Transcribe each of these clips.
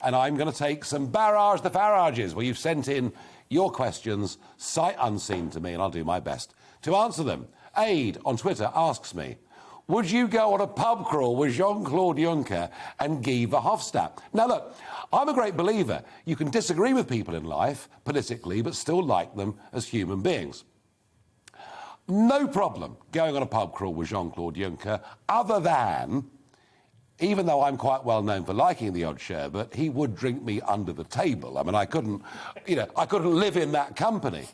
and I'm going to take some Barrage the Farages, where you've sent in your questions sight unseen to me, and I'll do my best to answer them. Aid on Twitter asks me, would you go on a pub crawl with Jean-Claude Juncker and Guy Verhofstadt? Now, look, I'm a great believer. You can disagree with people in life, politically, but still like them as human beings. No problem going on a pub crawl with Jean-Claude Juncker, other than, even though I'm quite well known for liking the odd sherbet, he would drink me under the table. I mean, I couldn't live in that company.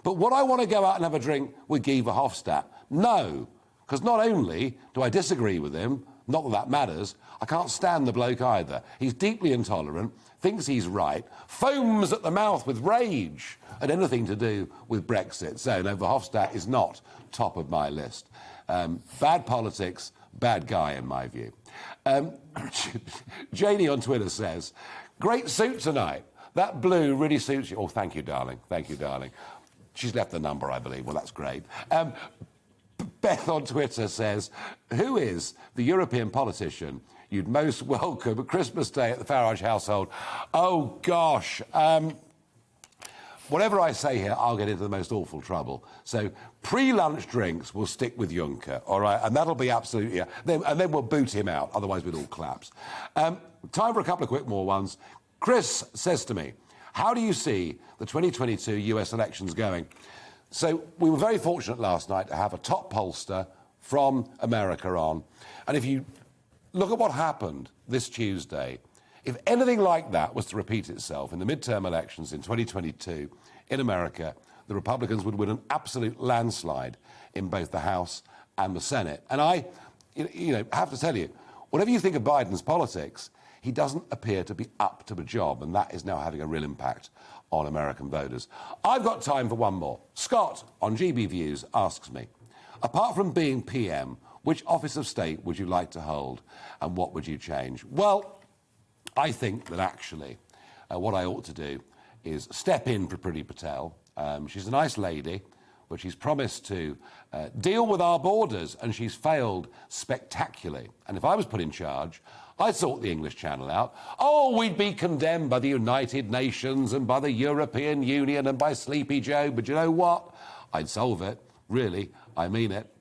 But would I want to go out and have a drink with Guy Verhofstadt? No. Because not only do I disagree with him, not that that matters, I can't stand the bloke either. He's deeply intolerant, thinks he's right, foams at the mouth with rage at anything to do with Brexit. So, no, Verhofstadt is not top of my list. Bad politics, bad guy in my view. Janie on Twitter says, great suit tonight. That blue really suits you. Oh, thank you, darling. Thank you, darling. She's left the number, I believe. Well, that's great. Beth on Twitter says, who is the European politician you'd most welcome at Christmas Day at the Farage household? Oh, gosh. Whatever I say here, I'll get into the most awful trouble. So pre-lunch drinks will stick with Juncker, all right? And that'll be absolutely... and then we'll boot him out, otherwise we'd all collapse. Time for a couple of quick more ones. Chris says to me, how do you see the 2022 US elections going? So we were very fortunate last night to have a top pollster from America on. And if you look at what happened this Tuesday, if anything like that was to repeat itself in the midterm elections in 2022 in America, the Republicans would win an absolute landslide in both the House and the Senate. And I have to tell you, whatever you think of Biden's politics, he doesn't appear to be up to the job, and that is now having a real impact on American voters. I've got time for one more. Scott on GBNews asks me, apart from being PM, which office of state would you like to hold and what would you change? Well, I think that actually what I ought to do is step in for Priti Patel. She's a nice lady, but she's promised to deal with our borders, and she's failed spectacularly. And if I was put in charge, I'd sort the English Channel out. Oh, we'd be condemned by the United Nations and by the European Union and by Sleepy Joe, but you know what? I'd solve it. Really, I mean it.